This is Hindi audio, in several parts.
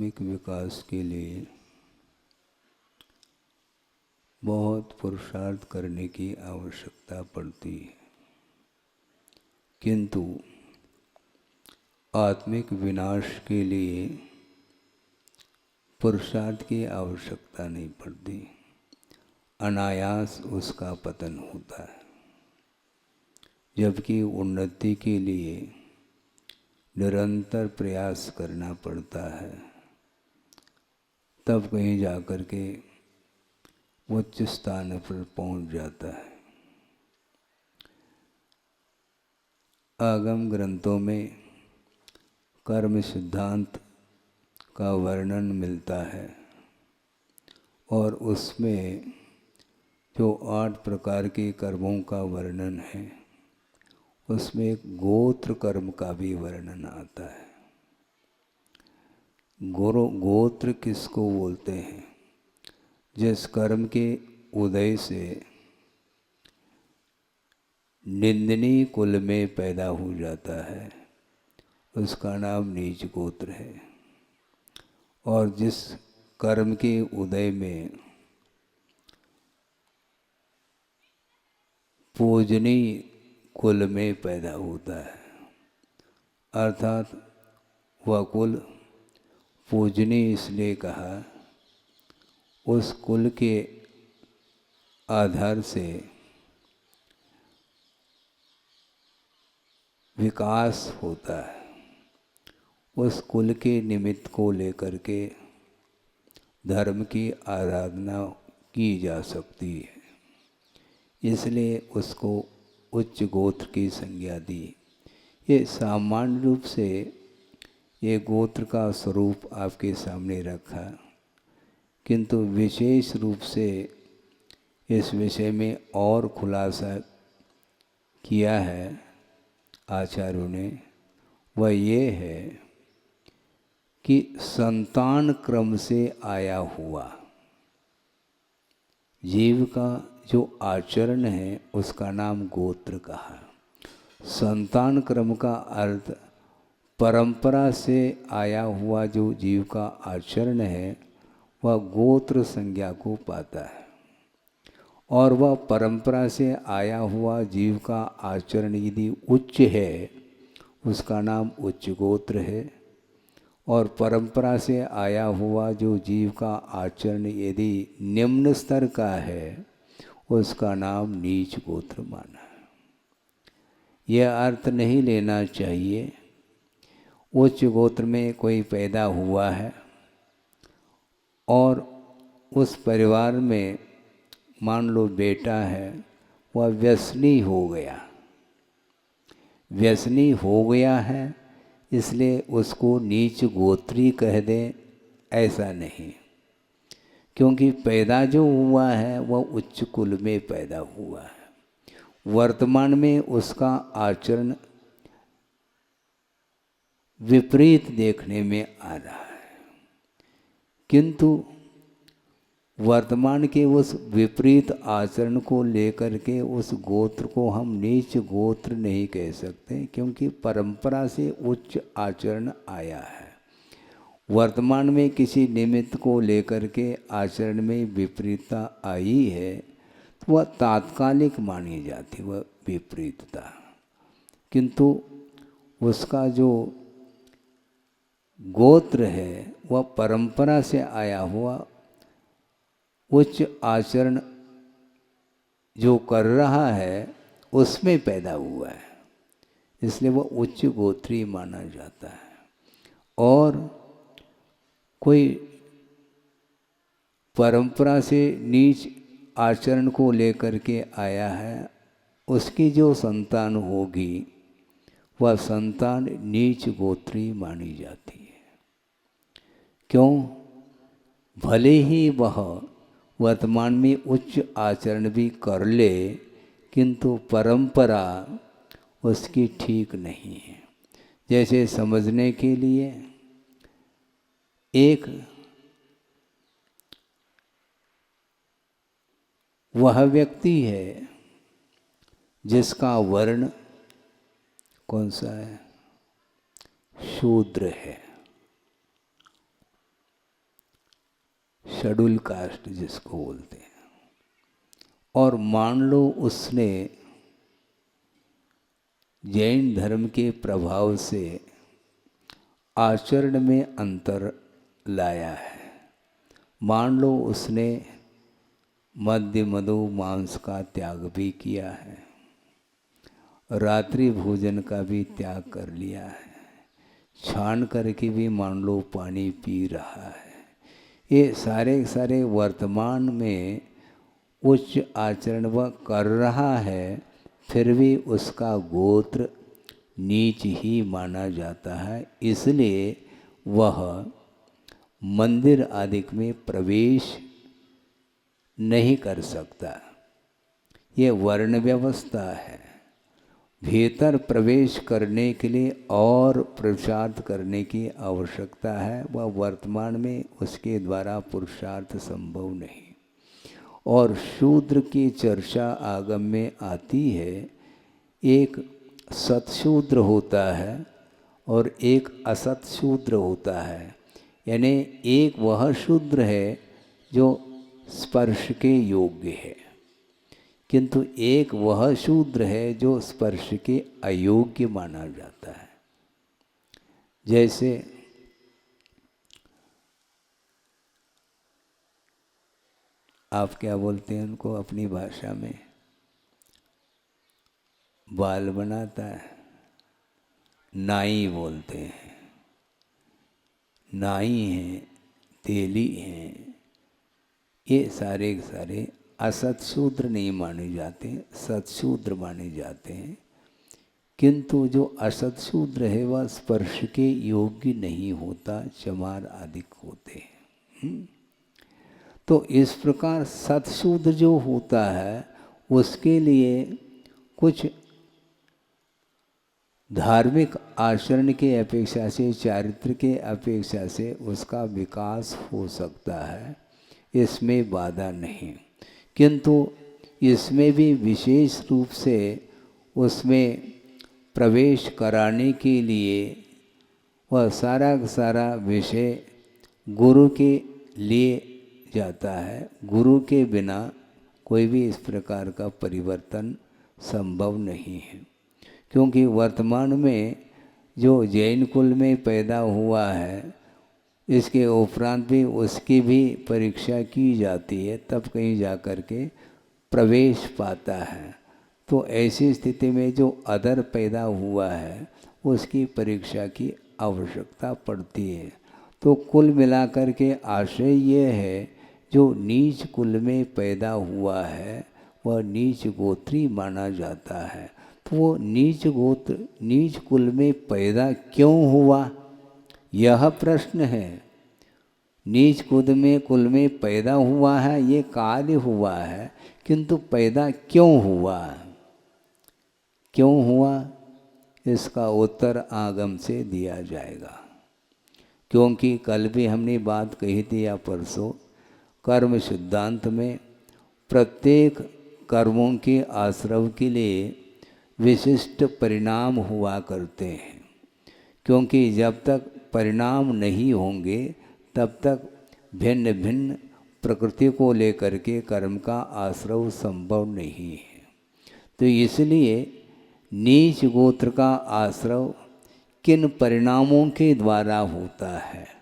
आत्मिक विकास के लिए बहुत पुरुषार्थ करने की आवश्यकता पड़ती है, किंतु आत्मिक विनाश के लिए पुरुषार्थ की आवश्यकता नहीं पड़ती, अनायास उसका पतन होता है। जबकि उन्नति के लिए निरंतर प्रयास करना पड़ता है, तब कहीं जाकर के उच्च स्थान पर पहुंच जाता है। आगम ग्रंथों में कर्म सिद्धांत का वर्णन मिलता है और उसमें जो 8 प्रकार के कर्मों का वर्णन है, उसमें एक गोत्र कर्म का भी वर्णन आता है। गोत्र किसको बोलते हैं? जिस कर्म के उदय से निंदनीय कुल में पैदा हो जाता है, उसका नाम नीच गोत्र है। और जिस कर्म के उदय में पूजनीय कुल में पैदा होता है, अर्थात वह कुल पूजनीय इसलिए कहा, उस कुल के आधार से विकास होता है। उस कुल के निमित्त को लेकर के धर्म की आराधना की जा सकती है, इसलिए उसको उच्च गोत्र की संज्ञा दी। ये सामान्य रूप से ये गोत्र का स्वरूप आपके सामने रखा, किंतु विशेष रूप से इस विषय में और खुलासा किया है आचार्यों ने। वह ये है कि संतान क्रम से आया हुआ जीव का जो आचरण है, उसका नाम गोत्र कहा। संतान क्रम का अर्थ परंपरा से आया हुआ जो जीव का आचरण है, वह गोत्र संज्ञा को पाता है। और वह परंपरा से आया हुआ जीव का आचरण यदि उच्च है, उसका नाम उच्च गोत्र है। और परंपरा से आया हुआ जो जीव का आचरण यदि निम्न स्तर का है, उसका नाम नीच गोत्र माना है। यह अर्थ नहीं लेना चाहिए उच्च गोत्र में कोई पैदा हुआ है और उस परिवार में मान लो बेटा है, वह व्यसनी हो गया। व्यसनी हो गया है इसलिए उसको नीच गोत्री कह दें, ऐसा नहीं। क्योंकि पैदा जो हुआ है वह उच्च कुल में पैदा हुआ है। वर्तमान में उसका आचरण विपरीत देखने में आ रहा है, किंतु वर्तमान के उस विपरीत आचरण को लेकर के उस गोत्र को हम नीच गोत्र नहीं कह सकते, क्योंकि परंपरा से उच्च आचरण आया है। वर्तमान में किसी निमित्त को लेकर के आचरण में विपरीतता आई है, तो वह तात्कालिक मानी जाती, वह विपरीतता। किंतु उसका जो गोत्र है वह परंपरा से आया हुआ उच्च आचरण जो कर रहा है, उसमें पैदा हुआ है, इसलिए वह उच्च गोत्री माना जाता है। और कोई परंपरा से नीच आचरण को लेकर के आया है, उसकी जो संतान होगी वह संतान नीच गोत्री मानी जाती है। क्यों? भले ही वह वर्तमान में उच्च आचरण भी कर ले, किंतु परंपरा उसकी ठीक नहीं है। जैसे समझने के लिए, एक वह व्यक्ति है जिसका वर्ण कौन सा है? शूद्र है। शेड्यूल कास्ट जिसको बोलते हैं। और मान लो उसने जैन धर्म के प्रभाव से आचरण में अंतर लाया है। मान लो उसने मद्य मधु मांस का त्याग भी किया है, रात्रि भोजन का भी त्याग कर लिया है, छान करके भी मान लो पानी पी रहा है। ये सारे सारे वर्तमान में उच्च आचरण वह कर रहा है, फिर भी उसका गोत्र नीच ही माना जाता है। इसलिए वह मंदिर आदि में प्रवेश नहीं कर सकता। ये वर्ण व्यवस्था है। भीतर प्रवेश करने के लिए और पुरुषार्थ करने की आवश्यकता है, वह वर्तमान में उसके द्वारा पुरुषार्थ संभव नहीं। और शूद्र की चर्चा आगम में आती है। एक सतशूद्र होता है और एक असतशूद्र होता है। यानी एक वह शूद्र है जो स्पर्श के योग्य है, किंतु एक वह शूद्र है जो स्पर्श के अयोग्य माना जाता है। जैसे आप क्या बोलते हैं उनको अपनी भाषा में? बाल बनाता है, नाई बोलते हैं। नाई हैं, तेली हैं, ये सारे के सारे असतशूद्र नहीं माने जाते, सतशूद्र माने जाते हैं। किंतु जो असतशूद्र है वह स्पर्श के योग्य नहीं होता, चमार आदि होते हैं। तो इस प्रकार सतशूद्र जो होता है उसके लिए कुछ धार्मिक आचरण के अपेक्षा से, चारित्र के अपेक्षा से उसका विकास हो सकता है, इसमें बाधा नहीं। किंतु इसमें भी विशेष रूप से उसमें प्रवेश कराने के लिए वह सारा का सारा विषय गुरु के लिए जाता है। गुरु के बिना कोई भी इस प्रकार का परिवर्तन संभव नहीं है। क्योंकि वर्तमान में जो जैन कुल में पैदा हुआ है, इसके उपरांत भी उसकी भी परीक्षा की जाती है, तब कहीं जा कर के प्रवेश पाता है। तो ऐसी स्थिति में जो अदर पैदा हुआ है उसकी परीक्षा की आवश्यकता पड़ती है। तो कुल मिलाकर के आशय ये है, जो नीच कुल में पैदा हुआ है वह नीच गोत्री माना जाता है। तो वो नीच गोत्र नीच कुल में पैदा क्यों हुआ, यह प्रश्न है। नीच कुल में पैदा हुआ है, ये कार्य हुआ है, किंतु पैदा क्यों हुआ, क्यों हुआ, इसका उत्तर आगम से दिया जाएगा। क्योंकि कल भी हमने बात कही थी या परसों, कर्म सिद्धांत में प्रत्येक कर्मों के आश्रव के लिए विशिष्ट परिणाम हुआ करते हैं। क्योंकि जब तक परिणाम नहीं होंगे तब तक भिन्न भिन्न प्रकृति को लेकर के कर्म का आश्रव संभव नहीं है। तो इसलिए नीच गोत्र का आश्रव किन परिणामों के द्वारा होता है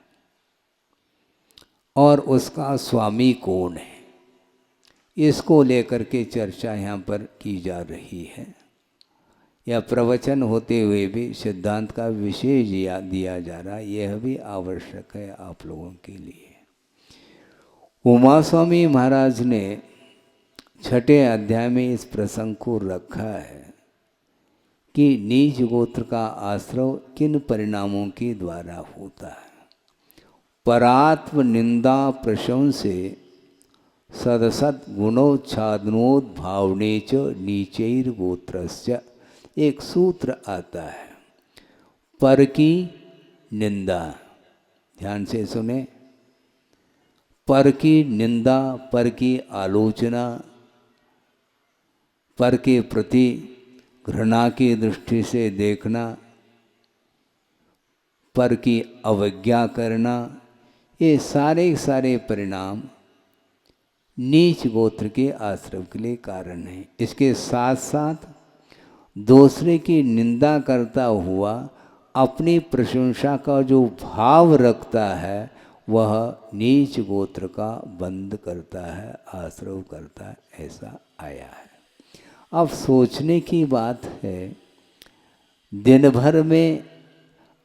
और उसका स्वामी कौन है, इसको लेकर के चर्चा यहाँ पर की जा रही है। या प्रवचन होते हुए भी सिद्धांत का विशेष दिया जा रहा है, यह भी आवश्यक है आप लोगों के लिए। उमा स्वामी महाराज ने छठे अध्याय में इस प्रसंग को रखा है कि नीच गोत्र का आश्रव किन परिणामों के द्वारा होता है। परात्म निंदा प्रशंसे सदसत गुणोच्छादनोद्भावने च नीचैर गोत्रस्य, एक सूत्र आता है। पर की निंदा, ध्यान से सुने, पर की निंदा, पर की आलोचना, पर के प्रति घृणा की दृष्टि से देखना, पर की अवज्ञा करना, ये सारे सारे परिणाम नीच गोत्र के आश्रम के लिए कारण है। इसके साथ साथ दूसरे की निंदा करता हुआ अपनी प्रशंसा का जो भाव रखता है वह नीच गोत्र का बंद करता है, आश्रव करता है, ऐसा आया है। अब सोचने की बात है, दिन भर में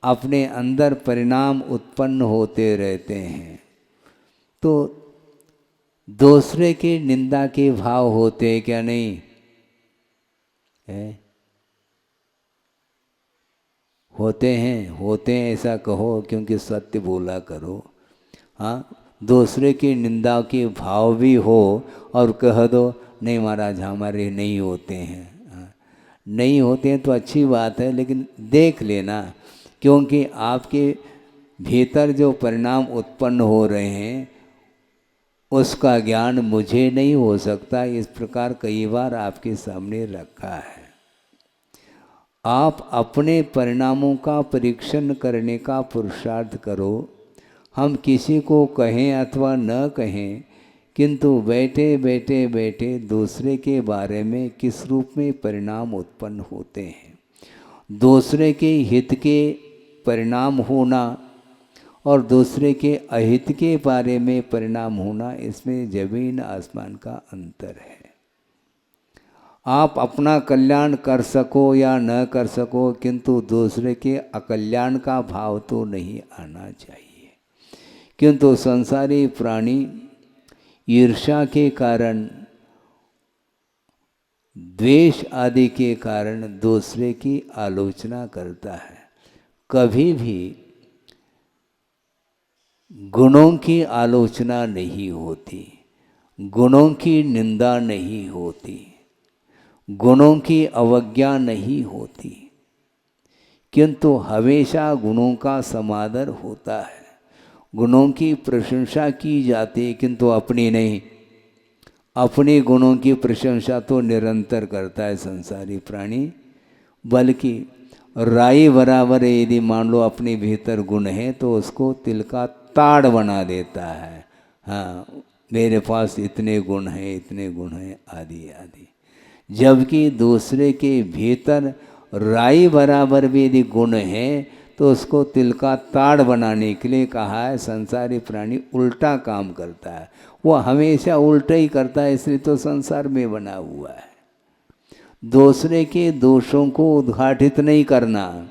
अपने अंदर परिणाम उत्पन्न होते रहते हैं, तो दूसरे की निंदा के भाव होते क्या नहीं है? होते हैं ऐसा कहो, क्योंकि सत्य बोला करो। हाँ, दूसरे की निंदा के भाव भी हो और कह दो नहीं महाराज हमारे नहीं होते हैं। हाँ, नहीं होते हैं तो अच्छी बात है, लेकिन देख लेना, क्योंकि आपके भीतर जो परिणाम उत्पन्न हो रहे हैं उसका ज्ञान मुझे नहीं हो सकता। इस प्रकार कई बार आपके सामने रखा है। आप अपने परिणामों का परीक्षण करने का पुरुषार्थ करो। हम किसी को कहें अथवा न कहें, किंतु बैठे बैठे बैठे दूसरे के बारे में किस रूप में परिणाम उत्पन्न होते हैं, दूसरे के हित के परिणाम होना और दूसरे के अहित के बारे में परिणाम होना, इसमें जमीन आसमान का अंतर है। आप अपना कल्याण कर सको या न कर सको, किंतु दूसरे के अकल्याण का भाव तो नहीं आना चाहिए। किंतु संसारी प्राणी ईर्ष्या के कारण, द्वेष आदि के कारण दूसरे की आलोचना करता है। कभी भी गुणों की आलोचना नहीं होती, गुणों की निंदा नहीं होती, गुणों की अवज्ञा नहीं होती, किंतु हमेशा गुणों का समादर होता है, गुणों की प्रशंसा की जाती है, किंतु अपनी नहीं। अपने गुणों की प्रशंसा तो निरंतर करता है संसारी प्राणी, बल्कि राई बराबर यदि मान लो अपने भीतर गुण है तो उसको तिल का ताड़ बना देता है। हाँ, मेरे पास इतने गुण हैं, इतने गुण हैं, आदि आदि। जबकि दूसरे के भीतर राई बराबर भी यदि गुण है तो उसको तिल का ताड़ बनाने के लिए कहा है। संसारी प्राणी उल्टा काम करता है, वो हमेशा उल्टा ही करता है, इसलिए तो संसार में बना हुआ है। दूसरे के दोषों को उद्घाटित नहीं करना,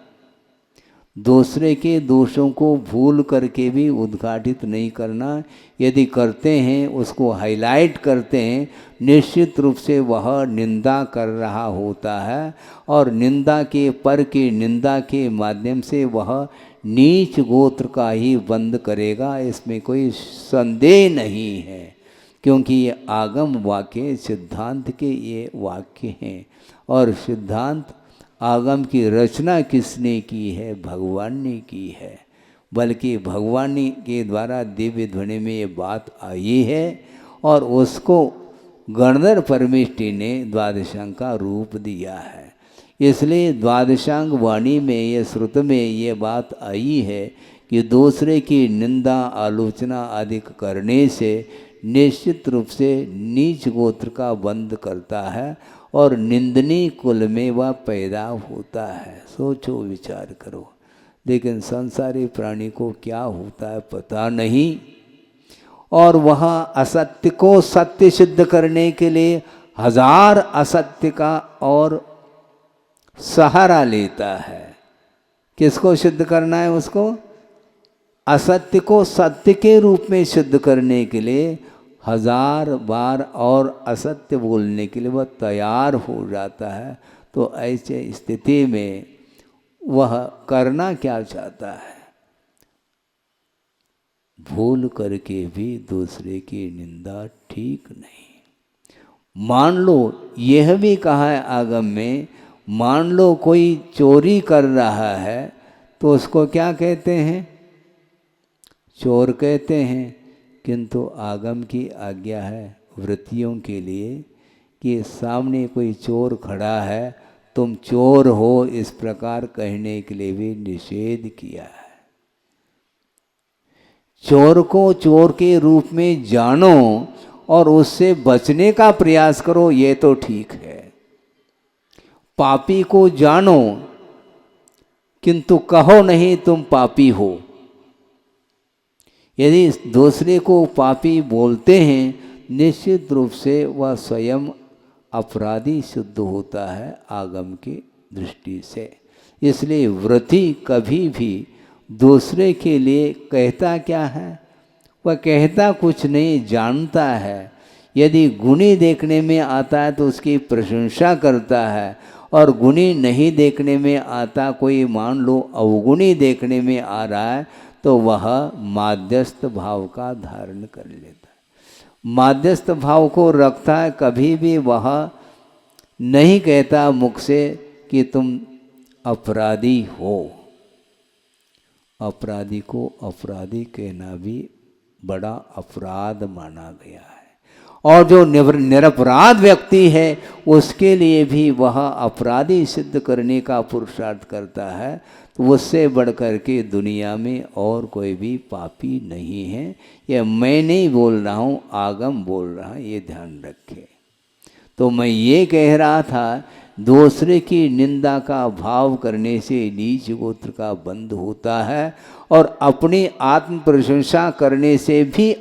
दूसरे के दोषों को भूल करके भी उद्घाटित नहीं करना। यदि करते हैं उसको हाईलाइट करते हैं, निश्चित रूप से वह निंदा कर रहा होता है, और निंदा के पर की निंदा के माध्यम से वह नीच गोत्र का ही बंद करेगा, इसमें कोई संदेह नहीं है। क्योंकि ये आगम वाक्य सिद्धांत के ये वाक्य हैं, और सिद्धांत आगम की रचना किसने की है? भगवान ने की है। बल्कि भगवान के द्वारा दिव्य ध्वनि में ये बात आई है, और उसको गणधर परमेष्टि ने द्वादशांग का रूप दिया है। इसलिए द्वादशांग वाणी में ये श्रुत में ये बात आई है कि दूसरे की निंदा आलोचना आदि करने से निश्चित रूप से नीच गोत्र का बंध करता है, और निंदनीय कुल में वह पैदा होता है। सोचो विचार करो। लेकिन संसारी प्राणी को क्या होता है पता नहीं, और वह असत्य को सत्य सिद्ध करने के लिए हजार असत्य का और सहारा लेता है। किसको सिद्ध करना है? उसको असत्य को सत्य के रूप में सिद्ध करने के लिए हजार बार और असत्य बोलने के लिए वह तैयार हो जाता है। तो ऐसे स्थिति में वह करना क्या चाहता है? भूल करके भी दूसरे की निंदा ठीक नहीं। मान लो यह भी कहा है आगम में, मान लो कोई चोरी कर रहा है तो उसको क्या कहते हैं? चोर कहते हैं। किंतु आगम की आज्ञा है वृत्तियों के लिए कि सामने कोई चोर खड़ा है, तुम चोर हो, इस प्रकार कहने के लिए भी निषेध किया है। चोर को चोर के रूप में जानो और उससे बचने का प्रयास करो, ये तो ठीक है। पापी को जानो किंतु कहो नहीं तुम पापी हो। यदि दूसरे को पापी बोलते हैं, निश्चित रूप से वह स्वयं अपराधी सिद्ध होता है आगम की दृष्टि से। इसलिए व्रती कभी भी दूसरे के लिए कहता क्या है? वह कहता कुछ नहीं, जानता है। यदि गुणी देखने में आता है तो उसकी प्रशंसा करता है, और गुणी नहीं देखने में आता, कोई मान लो अवगुणी देखने में आ रहा है, तो वह माध्यस्थ भाव का धारण कर लेता है। माध्यस्थ भाव को रखता है, कभी भी वह नहीं कहता मुख से कि तुम अपराधी हो। अपराधी को अपराधी कहना भी बड़ा अपराध माना गया है, और जो निरपराध व्यक्ति है उसके लिए भी वह अपराधी सिद्ध करने का पुरुषार्थ करता है। तो उससे बढ़कर के दुनिया में और कोई भी पापी नहीं है। यह मैं नहीं बोल रहा हूँ, आगम बोल रहा है, ये ध्यान रखें। तो मैं ये कह रहा था, दूसरे की निंदा का भाव करने से नीच गोत्र का बंध होता है, और अपनी आत्म प्रशंसा करने से भी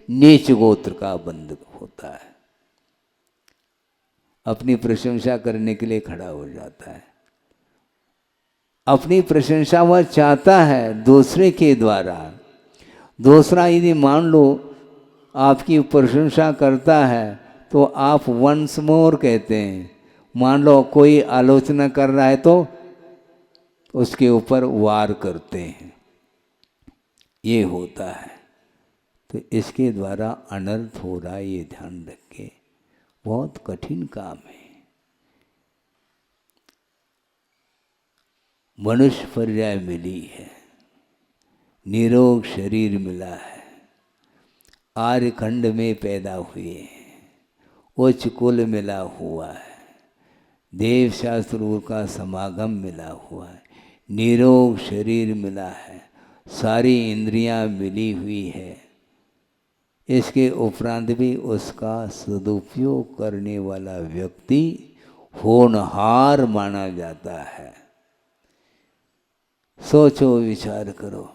नीच गोत्र का बंध होता है। अपनी प्रशंसा करने के लिए खड़ा हो जाता है। अपनी प्रशंसा वह चाहता है दूसरे के द्वारा। दूसरा यदि मान लो आपकी प्रशंसा करता है तो आप वंस मोर कहते हैं। मान लो कोई आलोचना कर रहा है तो उसके ऊपर वार करते हैं, ये होता है। तो इसके द्वारा अनर्थ हो रहा है, ये ध्यान रखें। बहुत कठिन काम है। मनुष्य पर्याय मिली है, निरोग शरीर मिला है, आर्यखंड में पैदा हुए हैं, उच्च कुल मिला हुआ है, देव शास्त्रों का समागम मिला हुआ है, निरोग शरीर मिला है, सारी इंद्रियां मिली हुई है। इसके उपरांत भी उसका सदुपयोग करने वाला व्यक्ति होनहार माना जाता है। सोचो, विचार करो,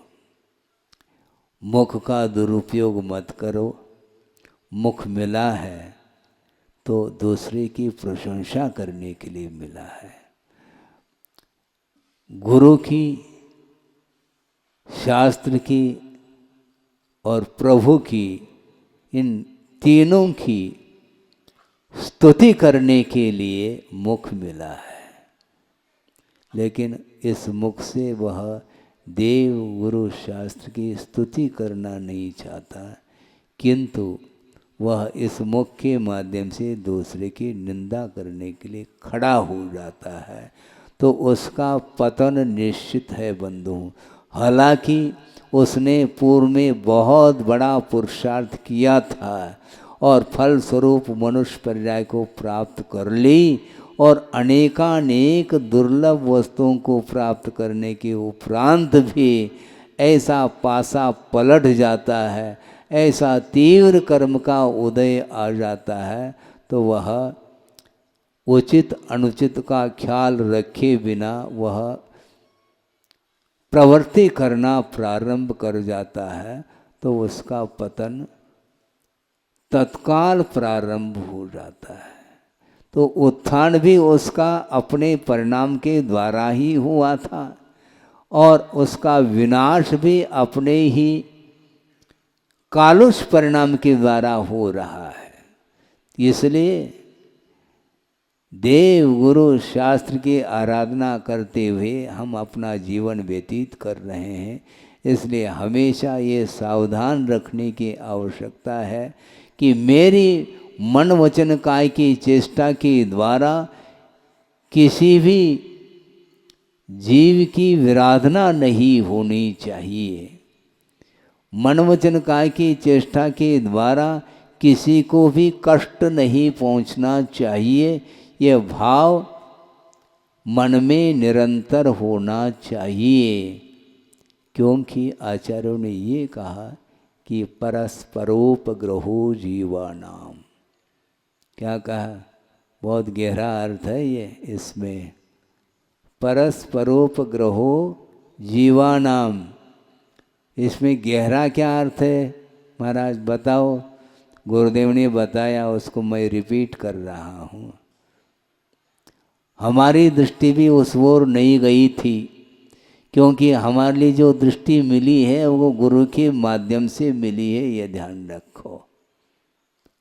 मुख का दुरुपयोग मत करो। मुख मिला है तो दूसरे की प्रशंसा करने के लिए मिला है। गुरु की, शास्त्र की और प्रभु की, इन तीनों की स्तुति करने के लिए मुख मिला है। लेकिन इस मुख से वह देव गुरु शास्त्र की स्तुति करना नहीं चाहता, किंतु वह इस मुख के माध्यम से दूसरे की निंदा करने के लिए खड़ा हो जाता है। तो उसका पतन निश्चित है बंधु। हालांकि उसने पूर्व में बहुत बड़ा पुरुषार्थ किया था और फल स्वरूप मनुष्य पर्याय को प्राप्त कर ली, और अनेकानेक दुर्लभ वस्तुओं को प्राप्त करने के उपरांत भी ऐसा पासा पलट जाता है, ऐसा तीव्र कर्म का उदय आ जाता है, तो वह उचित अनुचित का ख्याल रखे बिना वह प्रवृत्ति करना प्रारंभ कर जाता है। तो उसका पतन तत्काल प्रारंभ हो जाता है। तो उत्थान भी उसका अपने परिणाम के द्वारा ही हुआ था, और उसका विनाश भी अपने ही कालुष परिणाम के द्वारा हो रहा है। इसलिए देव गुरु शास्त्र की आराधना करते हुए हम अपना जीवन व्यतीत कर रहे हैं। इसलिए हमेशा ये सावधान रखने की आवश्यकता है कि मेरी मन वचन काय की चेष्टा के द्वारा किसी भी जीव की विराधना नहीं होनी चाहिए। मन वचन काय की चेष्टा के द्वारा किसी को भी कष्ट नहीं पहुंचना चाहिए। यह भाव मन में निरंतर होना चाहिए, क्योंकि आचार्यों ने ये कहा कि परस्परोपग्रहो जीवानाम। क्या कहा? बहुत गहरा अर्थ है ये इसमें। परस्परोपग्रहो जीवानाम, इसमें गहरा क्या अर्थ है महाराज बताओ? गुरुदेव ने बताया, उसको मैं रिपीट कर रहा हूँ। हमारी दृष्टि भी उस ओर नहीं गई थी, क्योंकि हमारे लिए जो दृष्टि मिली है वो गुरु के माध्यम से मिली है, ये ध्यान रखो।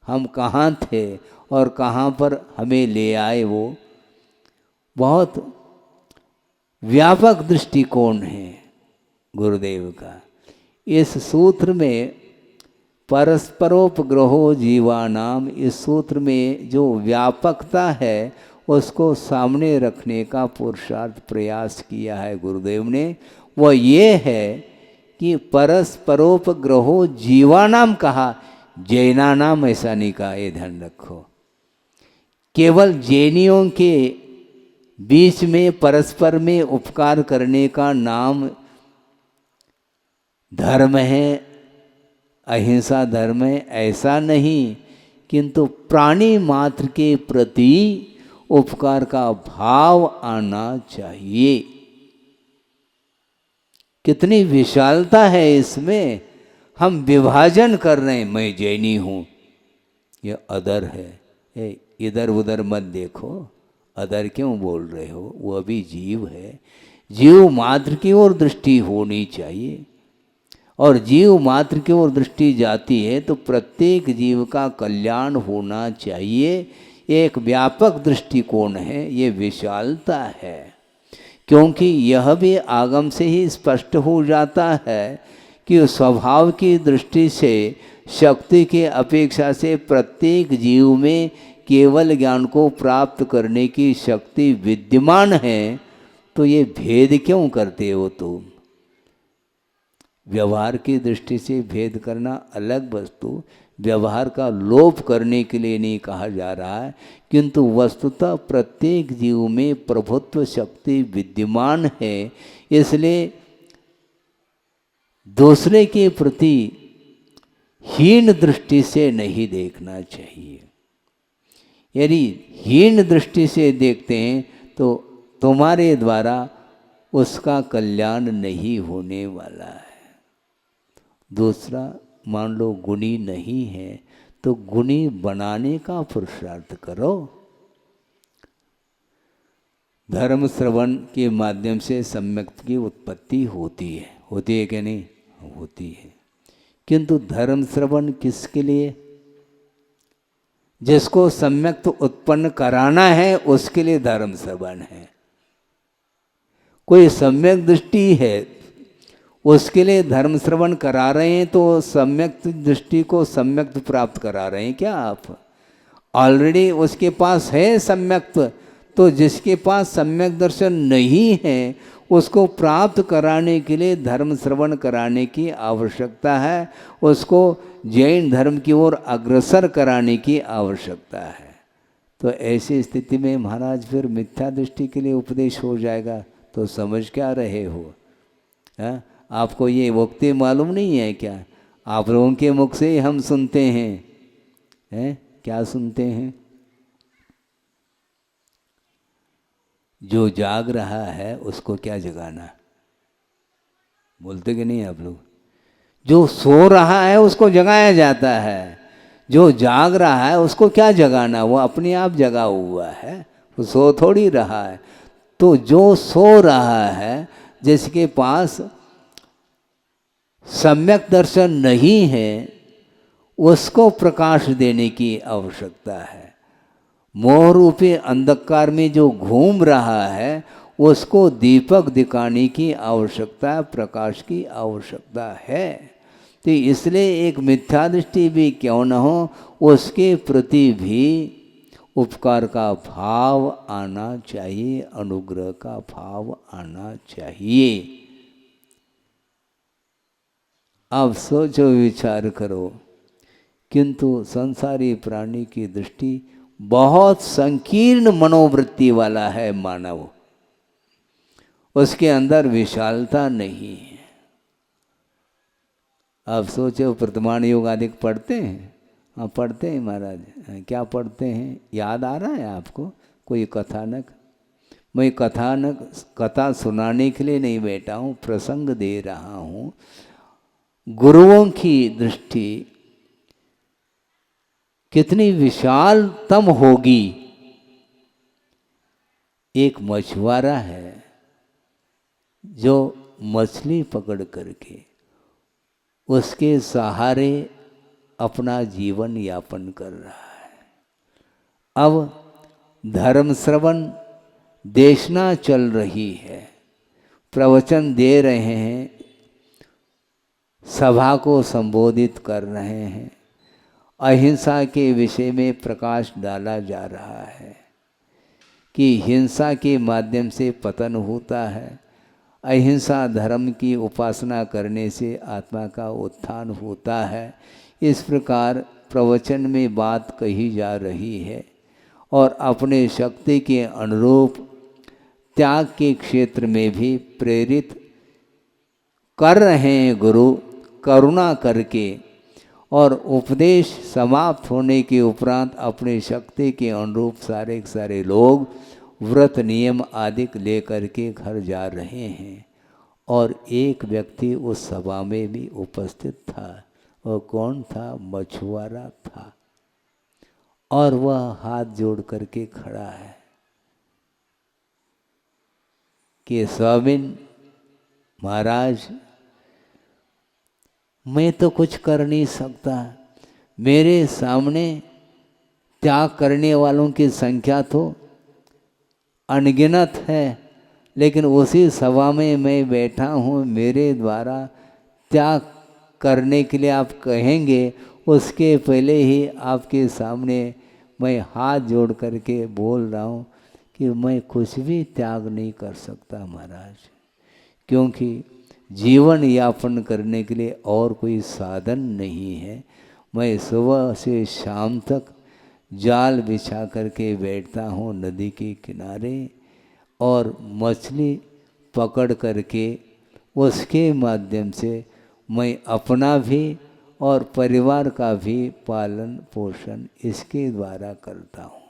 हम कहाँ थे और कहाँ पर हमें ले आए, वो बहुत व्यापक दृष्टिकोण है गुरुदेव का। इस सूत्र में परस्परोपग्रहो जीवानाम, इस सूत्र में जो व्यापकता है उसको सामने रखने का पुरुषार्थ प्रयास किया है गुरुदेव ने। वह ये है कि परस्परोपग्रहो जीवानाम कहा, जैनानाम ऐसा नहीं कहा, ये ध्यान रखो। केवल जैनियों के बीच में परस्पर में उपकार करने का नाम धर्म है, अहिंसा धर्म है, ऐसा नहीं, किंतु प्राणी मात्र के प्रति उपकार का भाव आना चाहिए। कितनी विशालता है इसमें। हम विभाजन कर रहे हैं, मैं जैनी हूँ, ये अदर है, इधर उधर मत देखो, अदर क्यों बोल रहे हो, वो भी जीव है। जीव मात्र की ओर दृष्टि होनी चाहिए, और जीव मात्र की ओर दृष्टि जाती है तो प्रत्येक जीव का कल्याण होना चाहिए। एक व्यापक दृष्टिकोण है, ये विशालता है। क्योंकि यह भी आगम से ही स्पष्ट हो जाता है कि स्वभाव की दृष्टि से शक्ति की अपेक्षा से प्रत्येक जीव में केवल ज्ञान को प्राप्त करने की शक्ति विद्यमान है। तो ये भेद क्यों करते हो तुम? व्यवहार की दृष्टि से भेद करना अलग वस्तु, व्यवहार का लोप करने के लिए नहीं कहा जा रहा है, किंतु वस्तुतः प्रत्येक जीव में प्रभुत्व शक्ति विद्यमान है। इसलिए दूसरे के प्रति हीन दृष्टि से नहीं देखना चाहिए। यदि हीन दृष्टि से देखते हैं तो तुम्हारे द्वारा उसका कल्याण नहीं होने वाला है। दूसरा, मान लो गुणी नहीं है तो गुणी बनाने का पुरुषार्थ करो। धर्म श्रवण के माध्यम से सम्यक की उत्पत्ति होती है कि नहीं? होती है। किंतु धर्म श्रवण किसके लिए? जिसको सम्यक उत्पन्न कराना है उसके लिए धर्म श्रवण है। कोई सम्यक दृष्टि है उसके लिए धर्म श्रवण करा रहे हैं, तो सम्यक दृष्टि को सम्यक प्राप्त करा रहे हैं क्या आप? ऑलरेडी उसके पास है सम्यक, तो जिसके पास सम्यक दर्शन नहीं है उसको प्राप्त कराने के लिए धर्म श्रवण कराने की आवश्यकता है, उसको जैन धर्म की ओर अग्रसर कराने की आवश्यकता है। तो ऐसी स्थिति में महाराज फिर मिथ्या दृष्टि के लिए उपदेश हो जाएगा। तो समझ क्या रहे हो? आपको ये वक्ति मालूम नहीं है क्या? आप लोगों के मुख से ही हम सुनते हैं, क्या सुनते हैं? जो जाग रहा है उसको क्या जगाना? बोलते कि नहीं आप लोग? जो सो रहा है उसको जगाया जाता है, जो जाग रहा है उसको क्या जगाना? वो अपने आप जगा हुआ है, वो सो थोड़ी रहा है। तो जो सो रहा है, जिसके पास सम्यक दर्शन नहीं है, उसको प्रकाश देने की आवश्यकता है। मोह रूपी अंधकार में जो घूम रहा है उसको दीपक दिखाने की आवश्यकता, प्रकाश की आवश्यकता है। तो इसलिए एक मिथ्या दृष्टि भी क्यों न हो, उसके प्रति भी उपकार का भाव आना चाहिए, अनुग्रह का भाव आना चाहिए। आप सोचो, विचार करो। किंतु संसारी प्राणी की दृष्टि बहुत संकीर्ण मनोवृत्ति वाला है मानव, उसके अंदर विशालता नहीं है। आप सोचो वर्तमान योग आदि पढ़ते हैं? हाँ पढ़ते हैं महाराज। क्या पढ़ते हैं, याद आ रहा है आपको कोई कथानक? मैं कथा सुनाने के लिए नहीं बैठा हूँ, प्रसंग दे रहा हूँ। गुरुओं की दृष्टि कितनी विशालतम होगी। एक मछुआरा है जो मछली पकड़ करके उसके सहारे अपना जीवन यापन कर रहा है। अब धर्म श्रवण देशना चल रही है, प्रवचन दे रहे हैं, सभा को संबोधित कर रहे हैं, अहिंसा के विषय में प्रकाश डाला जा रहा है कि हिंसा के माध्यम से पतन होता है, अहिंसा धर्म की उपासना करने से आत्मा का उत्थान होता है। इस प्रकार प्रवचन में बात कही जा रही है और अपने शक्ति के अनुरूप त्याग के क्षेत्र में भी प्रेरित कर रहे हैं गुरु, करुणा करके। और उपदेश समाप्त होने के उपरांत अपने शक्ति के अनुरूप सारे के सारे लोग व्रत नियम आदि लेकर के घर जा रहे हैं। और एक व्यक्ति उस सभा में भी उपस्थित था। वह कौन था? मछुआरा था। और वह हाथ जोड़ करके खड़ा है कि स्वामिन महाराज, मैं तो कुछ कर नहीं सकता, मेरे सामने त्याग करने वालों की संख्या तो अनगिनत है, लेकिन उसी सभा में मैं बैठा हूँ, मेरे द्वारा त्याग करने के लिए आप कहेंगे, उसके पहले ही आपके सामने मैं हाथ जोड़ करके बोल रहा हूँ कि मैं कुछ भी त्याग नहीं कर सकता महाराज, क्योंकि जीवन यापन करने के लिए और कोई साधन नहीं है। मैं सुबह से शाम तक जाल बिछा करके बैठता हूँ नदी के किनारे और मछली पकड़ करके उसके माध्यम से मैं अपना भी और परिवार का भी पालन पोषण इसके द्वारा करता हूँ।